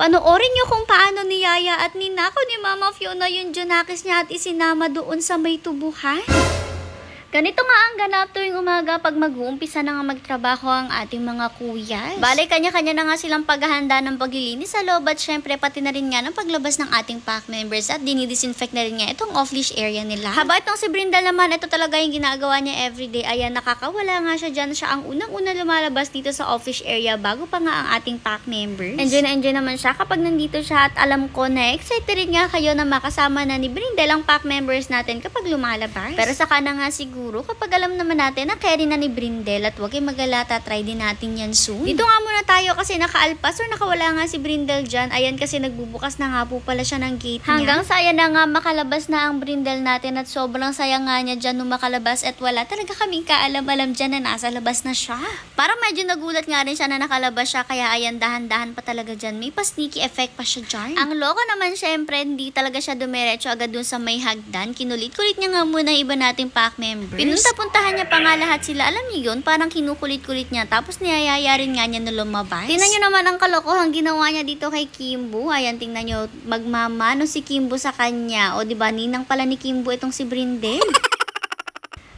Panoorin nyo kung paano ni Yaya at ninakaw ni Mama Fiona yung Junakis niya at isinama doon sa may tubuhan. Ganito nga ang ganap tuwing umaga pag mag-uumpisa na nga magtrabaho ang ating mga kuyas. Bale, kanya-kanya na nga silang paghahanda ng paglilinis sa loob at syempre pati na rin nga ng paglabas ng ating pack members at dinidisinfect na rin nga itong off-leash area nila. Haba itong si Brindle naman, ito talaga yung ginagawa niya everyday. Ayan, nakakawala nga siya dyan. Siya ang unang-una lumalabas dito sa off-leash area bago pa nga ang ating pack members. Enjoy na enjoy naman siya kapag nandito siya at alam ko na excited rin nga kayo na makasama na ni Brindle ang pack members natin kapag lumalabas. Pero saka na nga siguro kapag alam naman natin na carry na ni Brindle at huwag kayong magalata, try din natin yan soon. Dito nga muna tayo kasi nakaalpas or nakawala nga si Brindle dyan. Ayan kasi nagbubukas na nga po pala siya ng gate niya. Hanggang sa ayan na nga makalabas na ang Brindle natin at sobrang saya nga niya dyan nung makalabas at wala talaga kaming kaalam-alam dyan na nasa labas na siya. Parang medyo nagulat nga rin siya na nakalabas siya kaya ayan dahan-dahan pa talaga dyan. May pa-sneaky effect pa siya dyan. Ang loko naman syempre hindi talaga siya dumiretso agad dun sa may hagdan. Kinulit-kulit niya nga muna iba nating pack members. Puntahan niya pa nga lahat sila. Alam niyo yun, parang kinukulit-kulit niya. Tapos niyayaya rin nga niya na lumabas. Tingnan niyo naman ang kalokohan ginawa niya dito kay Kimbo. Ayan, tingnan niyo, magmamano si Kimbo sa kanya. O diba, ninang pala ni Kimbo itong si Brindle.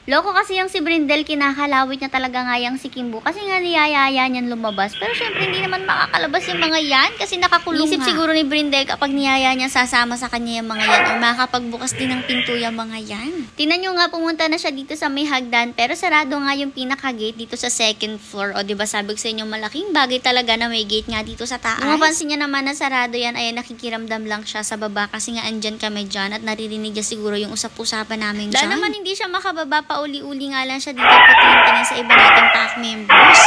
Loko kasi yung si Brindle, kinakalawit niya talaga nga yung si Kimbo kasi nga niyayaya niyan lumabas. Pero syempre hindi naman makakalabas yung mga yan kasi nakakulong. Isip siguro ni Brindle kapag niyaya niya sasama sa kanya yung mga yan o makakapagbukas din ng pinto yung mga yan. Tingnan nyo nga, pumunta na siya dito sa may hagdan pero sarado nga yung pinaka-gate dito sa second floor. O diba sabi ko sa inyo, malaking bagay talaga na may gate nga dito sa taas. Nung mapansin niya naman na sarado yan, ay nakikiramdam lang siya sa baba kasi nga andyan kami dyan at naririnig niya siguro yung usap-usapan namin dyan. Dahil naman hindi siya makababa, pauli-uli nga lang siya dito patingin-tingin sa iba nating pack members.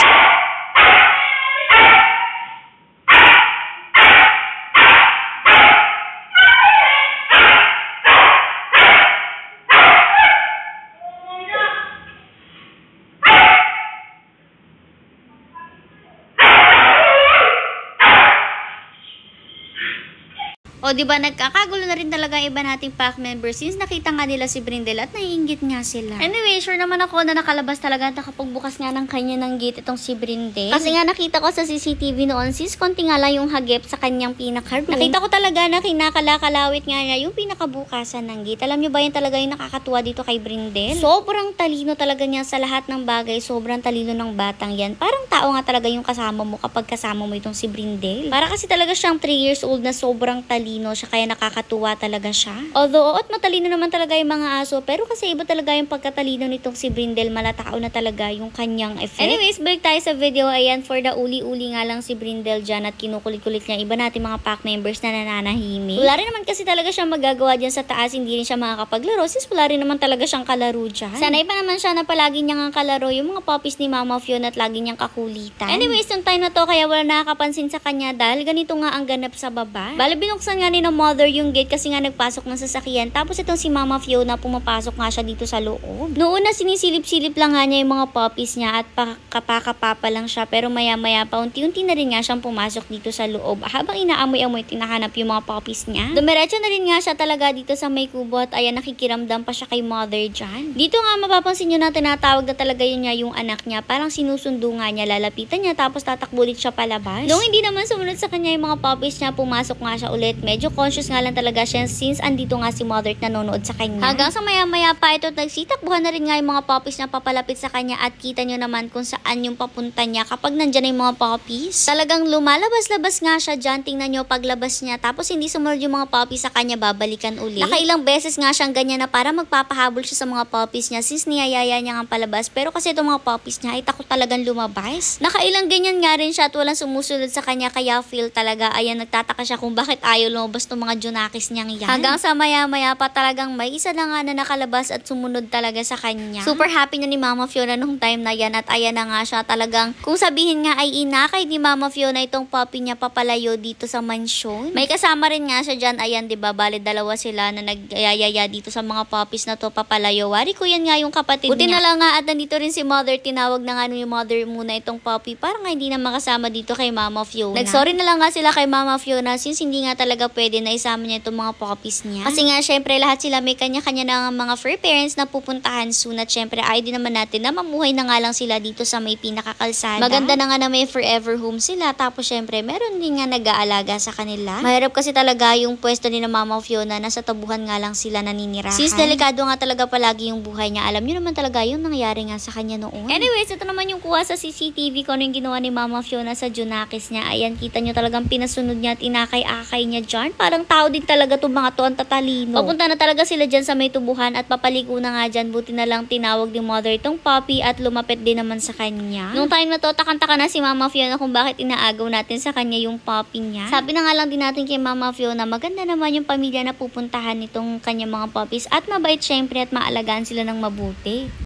O diba nagkakagulo na rin talaga iba nating pack members since nakita nga nila si Brindle at naiinggit nga sila. Anyway, sure naman ako na nakalabas talaga at nakapagbukas nga ng kanya ng gate itong si Brindle. Kasi nga nakita ko sa CCTV noon since konti nga lang yung hagip sa kanyang pinaka-room. Nakita ko talaga na kinakalakalawit nga niya yung pinakabukasan ng gate. Alam nyo ba yan talaga yung nakakatuwa dito kay Brindle? Sobrang talino talaga niya sa lahat ng bagay. Sobrang talino ng batang yan. Parang tao nga talaga yung kasama mo kapag kasama mo itong si Brindle. Para kasi talaga siyang 3 years old na sobrang talino siya kaya nakakatuwa talaga siya. Although, at matalino naman talaga yung mga aso, pero kasi iba talaga yung pagkatalino nitong si Brindle, malatao na talaga yung kanyang effect. Anyways, balik tayo sa video. Ayan, for the uli-uli nga lang si Brindle dyan at kinukulit-kulit niya iba natin mga pack members na nananahimik. Wala rin naman kasi talaga siyang magagawa dyan sa taas, hindi rin siya makakapaglaro since wala rin naman talaga siyang kalaro dyan. Sanay pa naman siya na palagi niyang ang kalaro yung mga puppies ni Mama Fiona at lagi niyang kakulitan. Anyways, yung time na to kaya wala nakakapansin sa kanya dahil ganito nga ang ganap sa baba. Bale, binuksan nga ni na mother yung gate kasi nga nagpasok ng sasakyan. Tapos itong si Mama Fiona pumapasok nga siya dito sa loob. Noon na sinisilip-silip lang nga niya yung mga puppies niya at pakapakapapa lang siya. Pero maya-maya pa unti-unti na rin nga siyang pumasok dito sa loob. Habang inaamoy-amoy tinahanap yung mga puppies niya. Dumiretso na rin nga siya talaga dito sa may kubo at ayan nakikiramdam pa siya kay mother dyan. Dito nga mapapansin nyo na tinatawag na talaga yun niya yung anak niya. Parang sinusundo nga niya, lalapitan niya tapos tatakbo ulit siya palabas. Nung hindi naman sumunod sa kanya yung mga puppies niya, pumasok nga siya ulit. Medyo conscious nga lang talaga siya since andito nga si mother at nanonood sa kanya. Hanggang sa maya-maya pa ito nagsitakbuhan na rin nga yung mga puppies na papalapit sa kanya at kita nyo naman kung saan yung papunta niya kapag nandyan na yung mga puppies. Talagang lumalabas-labas nga siya dyan. Tingnan nyo paglabas niya tapos hindi sumunod yung mga puppies sa kanya, babalikan ulit. Nakailang beses nga siyang ganyan na para magpapahabol siya sa mga puppies niya since niyayaya niya nga palabas. Pero kasi itong mga puppies niya ay takot talagang lumabas. Nakailang ganyan nga rin siya at walang sumusunod sa kanya kaya feel talaga ayan nagtataka siya kung bakit ayaw lumabas itong mga Junakis niyang yan. Hanggang sa maya-maya pa talagang may isa na nga na nakalabas at sumunod talaga sa kanya. Super happy na ni Mama Fiona nung time na yan at ayan na nga siya talagang kung sabihin nga ay inakay ni Mama Fiona itong puppy niya papalayo dito sa mansyon. May kasama rin nga siya dyan. Ayan, diba? Bale, dalawa sila na nagyayaya dito sa mga puppies na to papalayo. Wari ko yan nga yung kapatid niya. Buti na lang nga at nandito rin si mother. Tinawag na nga yung mother muna itong puppy para nga hindi na makasama dito kay Mama Fiona. Nagsorry na lang nga sila kay Mama Fiona since hindi nga talaga talaga pwede na isama niya itong mga puppies niya. Kasi nga, syempre, lahat sila may kanya-kanya ng mga fur parents na pupuntahan soon. At syempre, ay din naman natin na mamuhay na nga lang sila dito sa may pinakakalsada. Maganda na nga na may forever home sila. Tapos, syempre, meron din nga nag-aalaga sa kanila. Mahirap kasi talaga yung pwesto ni na Mama Fiona na sa tabuhan nga lang sila naninirahan. Since delikado nga talaga palagi yung buhay niya, alam niyo naman talaga yung nangyari nga sa kanya noon. Anyways, ito naman yung kuha sa CCTV kung ano yung ginawa ni Mama Fiona sa Junakis niya. Ayan, kita niyo talagang pinasunod niya at inakay-akay niya dyan. Parang tao din talaga itong mga to, ang tatalino. Papunta na talaga sila dyan sa may tubuhan at papaligo na nga dyan. Buti na lang tinawag ni mother itong puppy at lumapit din naman sa kanya. Nung time na to, takang-taka na si Mama Fiona kung bakit inaagaw natin sa kanya yung puppy niya. Sabi na nga lang din natin kay Mama Fiona, maganda naman yung pamilya na pupuntahan nitong kanyang mga puppies at mabait syempre at maalagaan sila ng mabuti.